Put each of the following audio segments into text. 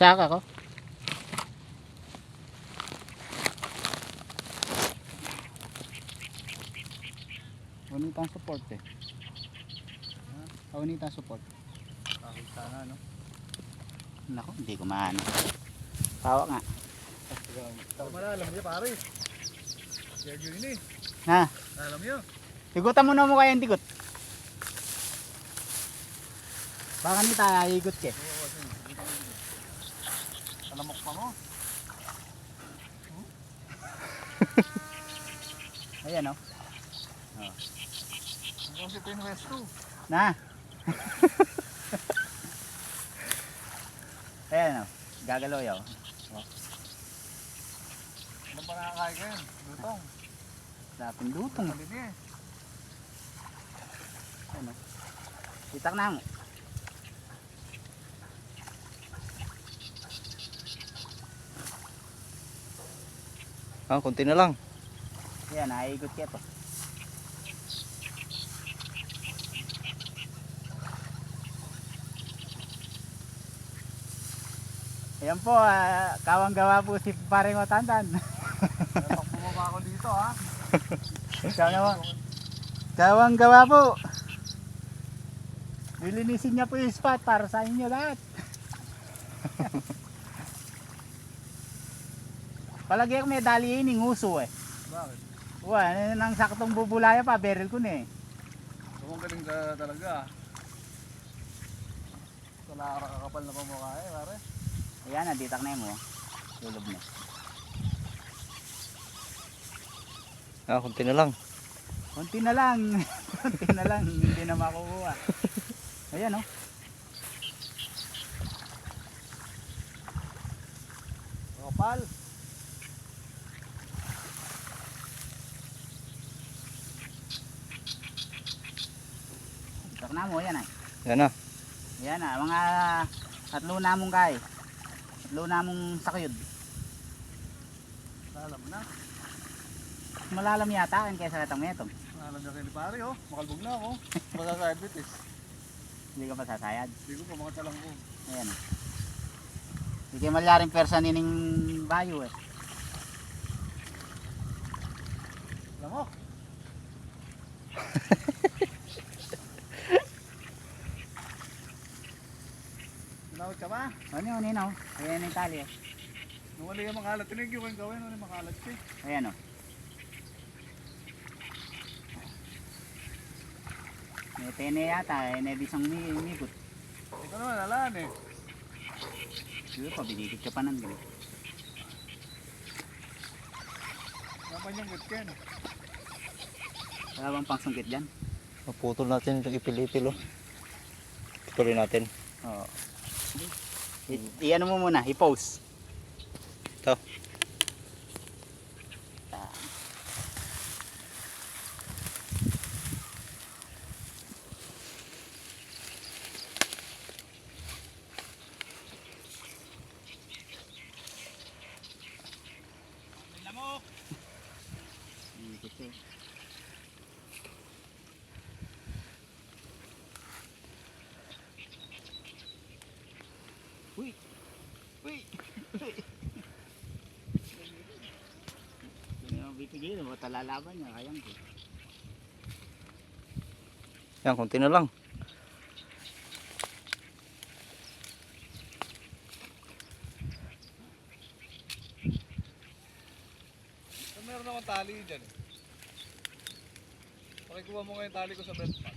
Saka ko. Unitang support eh. Unitang support. Kahit sana, no? Nako, hindi ko maano. Tawa nga. Malalam niya, pare. Kaya yun eh. Ha? Alam niyo. Igutan mo na mo kaya yung tigot. Baka hindi tayo igot ke. Oo, kasi. Alamok pa mo. Ayan o. Hanggang si Pinwest 2. Na. Ayan o. Gagalaw yaw. Ano pa nakakain ka yan? Lutong. Lapin lutong. Malini eh. Ano? Itak na mo. Konti na lang. Ayan, naigot ka to. Ayan po, kawang gawa po si Paring Otandan. Pag bumaba ako dito, ha? Kawang gawa po. Lilinisin niya po yung spot para sa inyo lahat. Palagi ako may dali yung uso eh. Bakit? Nang saktong bubulaya pa, barrel ko na eh. Kung galing ka talaga. Wala ka kakapal na pamukha eh, pare. Ayan, naditak na yun mo. Lulog na. Konti na lang. Konti na lang. Konti na lang. Hindi na makukuha. Ayan o. Kapal. Ditak na mo, ayan ay. Yan na. Ayan na, mga tatlo na mong kay. Tatlo na mong sakyod. Alam na. Malalam yata ang kesa katang metong. Alam niya kayo ni pare, oh. Makalbog na ako. Magkakaditis. Hindi ka pa sasayad. Hindi ko pa makatalang ko. Ayan o. Hindi kayo malyaring persa nining bayo eh. Alam mo? Tinawag ka ba? Ano yun, ninaw? Ayan yung tali eh. Nung wala yung makalat, tinigyo ko yung gawin, wala yung makalat siya. Ayan o. May tene yata, may bisang migot. Ito naman, alaan eh. Siguro pa, binigit ka pa ng gano'n. Napan yung gutken. Wala bang pangsungkit dyan? Maputol natin itong ipil-ipil. Tuloy natin. Oo. I-ano mo muna, i-pause. Ito. Uy! Uy! Uy! Hindi naman bibigyan, baka lalaban niya, kayang ko. Yan, konti na lang. So, meron akong tali dyan eh. Pakikuha mo ngayon tali ko sa belt pack.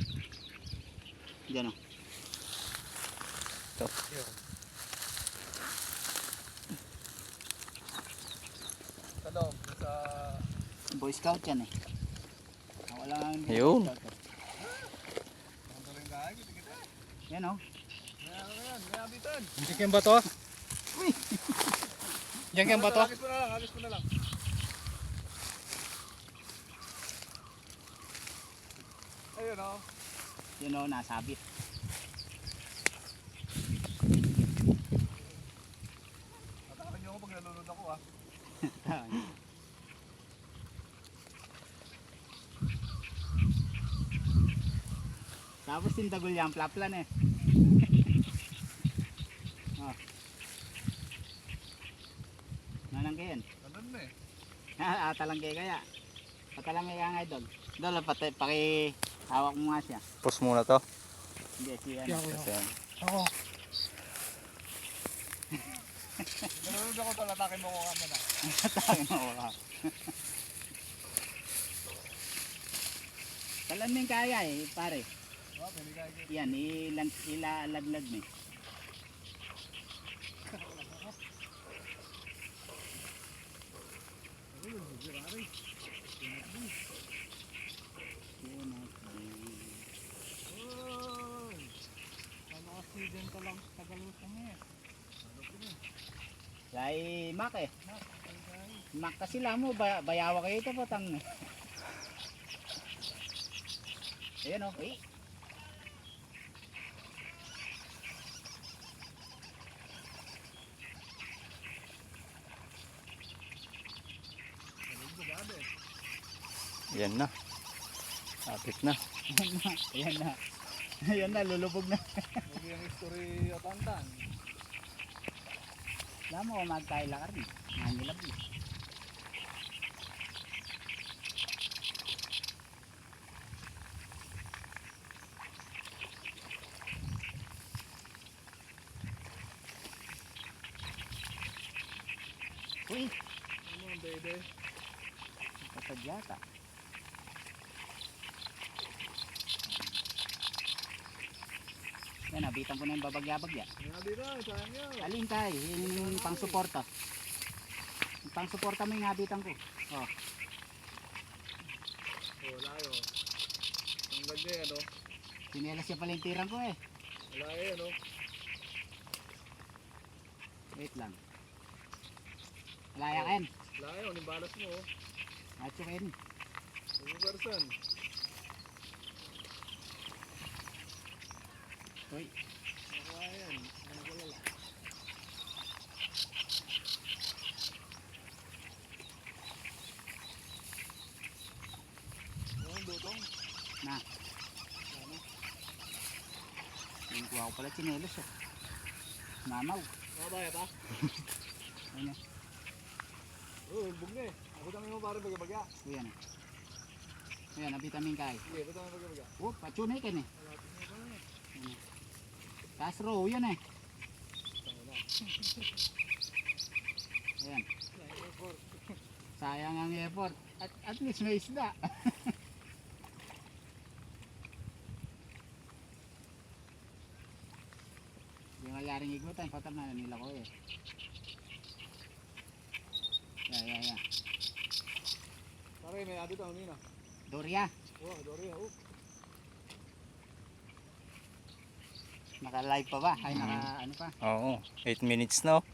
Diyan o. Ito. Yun. Sa loob, sa... Boy Scout yan eh. Wala nga yung Boy Ayun. Scout eh. Ang galing ka, kita. Yan o. May abitan. Diyan kayong bato. Diyan kayong bato. Agis ko na lang. Ayun o. Yun o, nasabit. Atakan niyo ako pag nalunod ako ah. Tapos yung tagul yan, plaplan eh. Oh. yan. Ganun na eh. Atalangke kaya. Patalangke ka nga idol. Idol, hawak mo nga siya. Pause muna to. Hindi, siya. Kasi, Ako. Nanonood ako to, latakin mo ko kami na. Tayo mo ka. Talan mo yung kaya eh, pare. Oh, pinigay. Yan, ilalaglag mo. Ano accident ka lang, tagalusan eh. Lai Mac eh. Mac kasi lang mo, bayawa kayo ito patang. Ayan o, eh. yan na. Apit na. Ayan na. Ayan na, lulubog na. Huwag yung history at andan. Alam mo, magkaila ka rin. Nangilab eh. Uy, Ano ang dede? kapag yata. Yan, nabitan ko na yung babagya-bagya. Ngabi na, sayang yun. Alin tayo, yung pang-suporta. Yung pang-suporta mo yung nabitan ko. Oh, Wala yun. Ang ganda yan, no? sinelas siya pala yung tirang ko eh. Wala yan, no? Wait lang. Layakin. Wala yun, yung balas mo, oh. Atsukin. 2%. Uy, Nakuha yan. Ano ko lang. Ano ang dutong? na. Yung kuha ko pala sinelas eh. Mamaw. Nakabaya pa? Ayun eh. Oo, bug na eh. Ako dami mo pare baga-baga. Ayan eh. Ayan, nabitan mo yung kay. Sige, ba't dami baga-baga? Oh, patsunay ka eh. Malapit mo ba na eh? Taas row, yan eh. Tama na. Ayan. Airport. Sayang ang effort. At least may isda. Yung nagyaring igutan, patal na nila ko eh. Yeah. Pare, may abit ako nina. Doria, Oh, Dory, oh. naka-live pa ba? Ay, ano pa? Oo, 8 minutes na oh.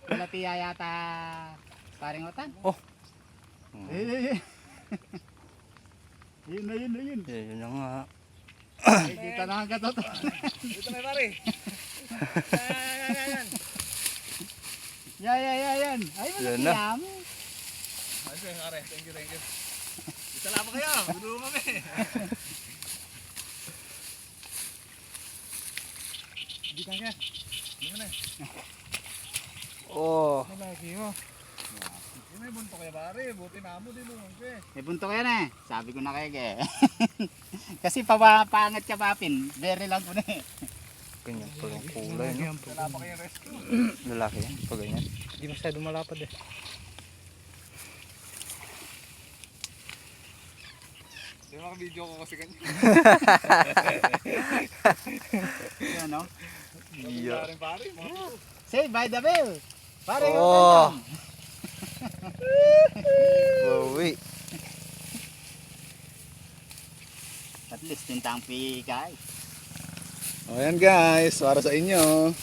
Wala tiya yata paring otan. Hmm. Yun na. Yun na nga. Ay, dito na ang katoto. Dito na pare. Yan. Ay, wala Yan na. tiya mo. Ayos eh, pare. Thank you. Salamat kayo. Gulo kami. Hindi ka nga. Hindi mo na eh. Oh, Malaki mo. Yun ay bunto kaya pare. Buti na mo din mo. May bunto ko yan eh. Sabi ko na kayo eh. Kasi papangat ka papin. Very lang ko na eh. ganyan pa yung kulay, no? Wala pa kayong rescue. Lalaki yan, pag ganyan. Hindi masyado malapad eh. Di ba video ko kasi kanya? Yan no? Iya. Rin pare. Say by the bell. Pare Oh. oh. Bawi. At least tintang pikay. O yan guys, para sa inyo.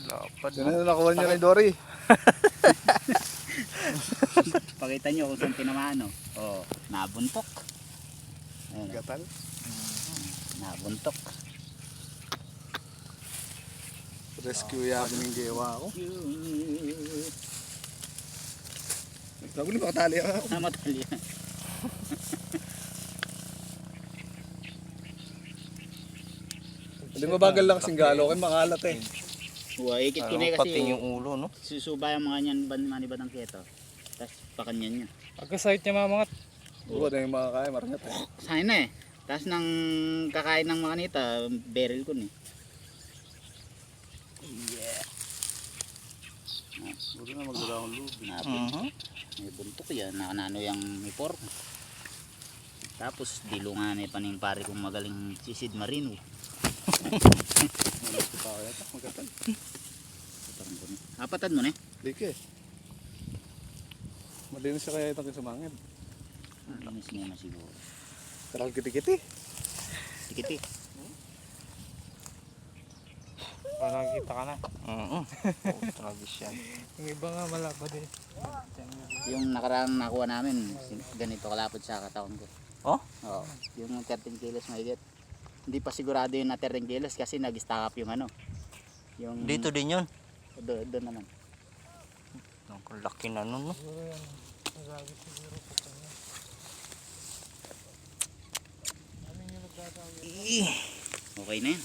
Lapad Sino na nakuha niyo kay Dory? Pakita nyo kung saan tinamaan no? Oh, nabuntok. Ayun, Gatal. nabuntok. Rescue yakin ng gawa ako. Nagulo ba katali ako? Namatali yan. Hindi mabagal lang kasing galo, kaya makalat eh. Ikit ko na Ano, kasi. pati yung ulo, no? Susuba yung mga niyan manibatang keto. Tapos pakanyan niya. Pagka-site niya mga mangat. Oo, na yung mga kaya, marangat eh. Sayang na eh. Tapos nang kakain ng mga nita, barrel ko ni. Buti na magdala akong lubi. May buntok yan, nakanano yung may pork. Tapos dilungan pa ng pare kong magaling si Sid Marino. Malas ko pa kaya ito, magkatan. Apatan mo na eh. Dike. Malinis siya kaya itong sumangid. Linis niya na siguro. Karang kiti-kiti. Tikiti. Nakikita ka na. Tragis yan. Yung iba nga malapad eh. Yung nakarang nakuha namin, ganito kalapad sa katawan ko. Oh? Oo. Yung 13 kilos mahigit. Hindi pa sigurado yung na 13 kilos kasi nag-stack up yung ano. Yung Dito din yun. doon naman. Ang laki na nun, no? Siguro yan. Nagagit siguro po kanya. Okay na yan.